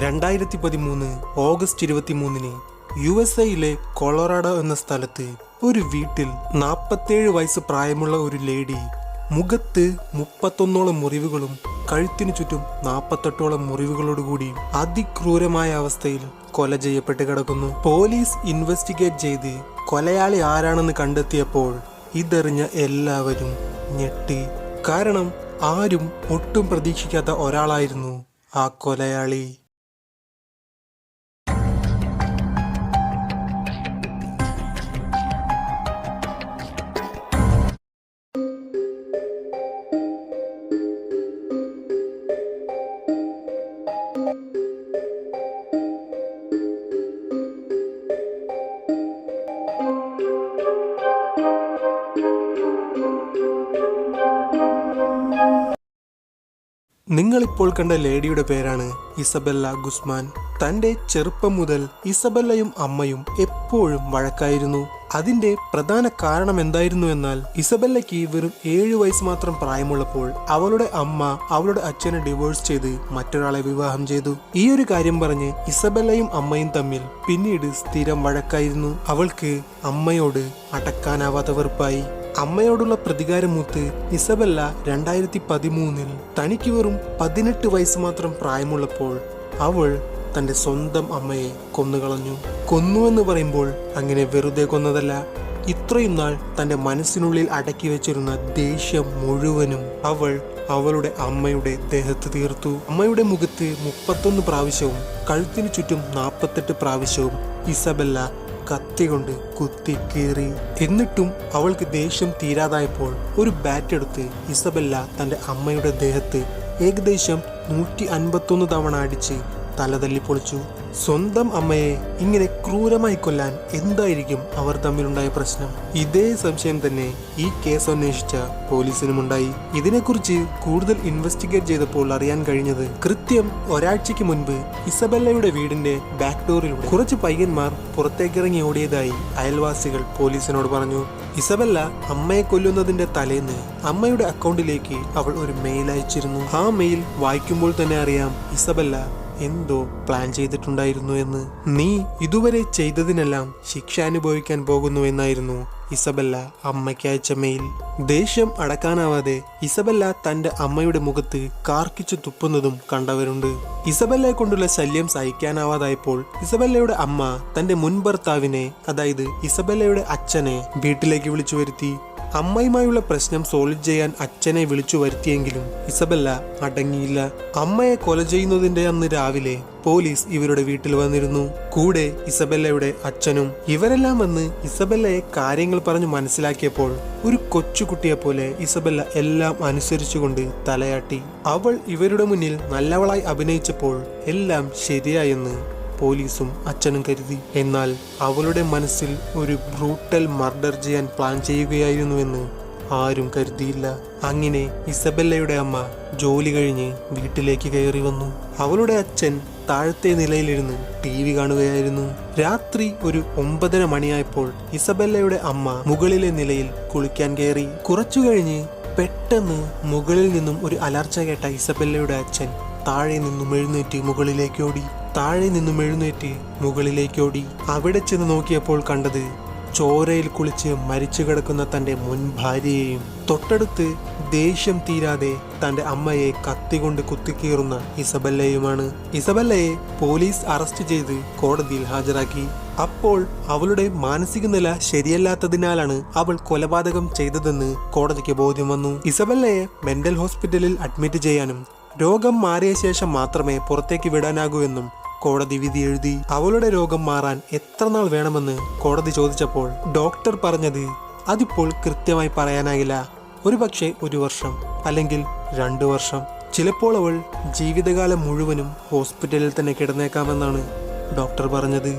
2013 August 23 USA Colorado എന്ന സ്ഥലത്ത് ഒരു വീട്ടിൽ 47 വയസ്സ് പ്രായമുള്ള ഒരു ലേഡി മുഖത്ത് 31ഓളം മുറിവുകളും കഴുത്തിനു ചുറ്റും 48ഓളം മുറിവുകളോടുകൂടി അതിക്രൂരമായ അവസ്ഥയിൽ കൊല ചെയ്യപ്പെട്ട് കിടക്കുന്നു. പോലീസ് ഇൻവെസ്റ്റിഗേറ്റ് ചെയ്ത് കൊലയാളി ആരാണെന്ന് കണ്ടെത്തിയപ്പോൾ ഇതറിഞ്ഞ എല്ലാവരും ഞെട്ടി. കാരണം ആരും ഒട്ടും പ്രതീക്ഷിക്കാത്ത ഒരാളായിരുന്നു ആ കൊലയാളി. നിങ്ങളിപ്പോൾ കണ്ട ലേഡിയുടെ പേരാണ് ഇസബെല്ല ഗുസ്മാൻ. തന്റെ ചെറുപ്പം മുതൽ ഇസബെല്ലയും അമ്മയും എപ്പോഴും വഴക്കായിരുന്നു. അതിന്റെ പ്രധാന കാരണം എന്തായിരുന്നു എന്നാൽ, ഇസബെല്ലയ്ക്ക് വെറും 7 വയസ്സ് മാത്രം പ്രായമുള്ളപ്പോൾ അവളുടെ അമ്മ അവളുടെ അച്ഛനെ ഡിവോഴ്സ് ചെയ്ത് മറ്റൊരാളെ വിവാഹം ചെയ്തു. ഈ ഒരു കാര്യം പറഞ്ഞ് ഇസബെല്ലയും അമ്മയും തമ്മിൽ പിന്നീട് സ്ഥിരം വഴക്കായിരുന്നു. അവൾക്ക് അമ്മയോട് അടക്കാനാവാത്ത വെറുപ്പായി. അമ്മയോടുള്ള പ്രതികാരമൂത്ത് ഇസബെല്ല 2013 തനിക്ക് വെറും 18 വയസ്സ് മാത്രം പ്രായമുള്ളപ്പോൾ അവൾ തന്റെ സ്വന്തം അമ്മയെ കൊന്നുകളഞ്ഞു. കൊന്നുവെന്ന് പറയുമ്പോൾ അങ്ങനെ വെറുതെ കൊന്നതല്ല, ഇത്രയും നാൾ തന്റെ മനസ്സിനുള്ളിൽ അടക്കി വെച്ചിരുന്ന ദേഷ്യം മുഴുവനും അവൾ അവളുടെ അമ്മയുടെ ദേഹത്ത് തീർത്തു. അമ്മയുടെ മുഖത്ത് 31 പ്രാവശ്യവും കഴുത്തിനു ചുറ്റും 48 പ്രാവശ്യവും ഇസബെല്ല കത്തി കൊണ്ട് കുത്തി കീറി. എന്നിട്ടും അവൾക്ക് ദേഷ്യം തീരാതായപ്പോൾ ഒരു ബാറ്റ് എടുത്ത് ഇസബെല്ല തന്റെ അമ്മയുടെ ദേഹത്ത് ഏകദേശം 151 തവണ അടിച്ച് തലതല്ലി പൊളിച്ചു. സ്വന്തം അമ്മയെ ഇങ്ങനെ ക്രൂരമായി കൊല്ലാൻ എന്തായിരിക്കും അവർ തമ്മിലുണ്ടായ പ്രശ്നം? ഇതേ സംശയം തന്നെ ഈ കേസ് അന്വേഷിച്ച പോലീസിനുമുണ്ടായി. ഇതിനെക്കുറിച്ച് കൂടുതൽ ഇൻവെസ്റ്റിഗേറ്റ് ചെയ്തപ്പോൾ അറിയാൻ കഴിഞ്ഞത്, കൃത്യം ഒരാഴ്ചയ്ക്ക് മുൻപ് ഇസബെല്ലയുടെ വീടിന്റെ ബാക്ക് ഡോറിലൂടെ കുറച്ച് പയ്യന്മാർ പുറത്തേക്കിറങ്ങി ഓടിയതായി അയൽവാസികൾ പോലീസിനോട് പറഞ്ഞു. ഇസബെല്ല അമ്മയെ കൊല്ലുന്നതിന്റെ തലേന്ന് അമ്മയുടെ അക്കൗണ്ടിലേക്ക് അവൾ ഒരു മെയിൽ അയച്ചിരുന്നു. ആ മെയിൽ വായിക്കുമ്പോൾ തന്നെ അറിയാം ഇസബെല്ല എന്തോ പ്ലാൻ ചെയ്തിട്ടുണ്ടായിരുന്നു എന്ന്. നീ ഇതുവരെ ചെയ്തതിനെല്ലാം ശിക്ഷ അനുഭവിക്കാൻ പോകുന്നു എന്നായിരുന്നു ഇസബെല്ല അമ്മയ്ക്ക് അയച്ച മെയിൽ. ദേഷ്യം അടക്കാനാവാതെ ഇസബെല്ല തന്റെ അമ്മയുടെ മുഖത്ത് കാർക്കിച്ചു തുപ്പുന്നതും കണ്ടവരുണ്ട്. ഇസബെല്ലയെ കൊണ്ടുള്ള ശല്യം സഹിക്കാനാവാതായപ്പോൾ ഇസബെല്ലയുടെ അമ്മ തന്റെ മുൻ ഭർത്താവിനെ, അതായത് ഇസബെല്ലയുടെ അച്ഛനെ വീട്ടിലേക്ക് വിളിച്ചു വരുത്തി. അമ്മയുമായുള്ള പ്രശ്നം സോൾവ് ചെയ്യാൻ അച്ഛനെ വിളിച്ചു വരുത്തിയെങ്കിലും ഇസബെല്ല അടങ്ങിയില്ല. അമ്മയെ കൊല ചെയ്യുന്നതിന്റെ അന്ന് രാവിലെ പോലീസ് ഇവരുടെ വീട്ടിൽ വന്നിരുന്നു. കൂടെ ഇസബെല്ലയുടെ അച്ഛനും. ഇവരെല്ലാം വന്ന് ഇസബെല്ലയെ കാര്യങ്ങൾ പറഞ്ഞു മനസ്സിലാക്കിയപ്പോൾ ഒരു കൊച്ചുകുട്ടിയെ പോലെ ഇസബെല്ല എല്ലാം അനുസരിച്ചുകൊണ്ട് തലയാട്ടി. അവൾ ഇവരുടെ മുന്നിൽ നല്ലവളായി അഭിനയിച്ചപ്പോൾ എല്ലാം ശരിയായെന്ന് പോലീസും അച്ഛനും കരുതി. എന്നാൽ അവളുടെ മനസ്സിൽ ഒരു ബ്രൂട്ടൽ മർഡർ ചെയ്യാൻ പ്ലാൻ ചെയ്യുകയായിരുന്നുവെന്ന് ആരും കരുതിയില്ല. അങ്ങനെ ഇസബെല്ലയുടെ അമ്മ ജോലി കഴിഞ്ഞ് വീട്ടിലേക്ക് കയറി വന്നു. അവളുടെ അച്ഛൻ താഴത്തെ നിലയിലിരുന്ന് TV കാണുകയായിരുന്നു. രാത്രി ഒരു 9:30 മണിയായപ്പോൾ ഇസബെല്ലയുടെ അമ്മ മുകളിലെ നിലയിൽ കുളിക്കാൻ കയറി. കുറച്ചു കഴിഞ്ഞ് പെട്ടെന്ന് മുകളിൽ നിന്നും ഒരു അലർച്ച കേട്ട ഇസബെല്ലയുടെ അച്ഛൻ താഴെ നിന്നും എഴുന്നേറ്റ് മുകളിലേക്കോടി. അവിടെ ചെന്ന് നോക്കിയപ്പോൾ കണ്ടത് ചോരയിൽ കുളിച്ച് മരിച്ചു കിടക്കുന്ന തന്റെ മുൻ ഭാര്യയെയും തൊട്ടടുത്ത് ദേഷ്യം തീരാതെ തന്റെ അമ്മയെ കത്തികൊണ്ട് കുത്തിക്കീറുന്ന ഇസബെല്ലയുമാണ്. ഇസബെല്ലയെ പോലീസ് അറസ്റ്റ് ചെയ്ത് കോടതിയിൽ ഹാജരാക്കി. അപ്പോൾ അവളുടെ മാനസിക നില ശരിയല്ലാത്തതിനാലാണ് അവൾ കൊലപാതകം ചെയ്തതെന്ന് കോടതിക്ക് ബോധ്യം വന്നു. ഇസബെല്ലയെ മെന്റൽ ഹോസ്പിറ്റലിൽ അഡ്മിറ്റ് ചെയ്യാനും രോഗം മാറിയ ശേഷം മാത്രമേ പുറത്തേക്ക് വിടാനാകൂ എന്നും കോടതി വിധി എഴുതി. അവളുടെ രോഗം മാറാൻ എത്ര നാൾ വേണമെന്ന് കോടതി ചോദിച്ചപ്പോൾ ഡോക്ടർ പറഞ്ഞത് അതിപ്പോൾ കൃത്യമായി പറയാനാകില്ല, ഒരുപക്ഷെ 1 വർഷം അല്ലെങ്കിൽ 2 വർഷം, ചിലപ്പോൾ അവൾ ജീവിതകാലം മുഴുവനും ഹോസ്പിറ്റലിൽ തന്നെ കിടന്നേക്കാമെന്നാണ് ഡോക്ടർ പറഞ്ഞത്.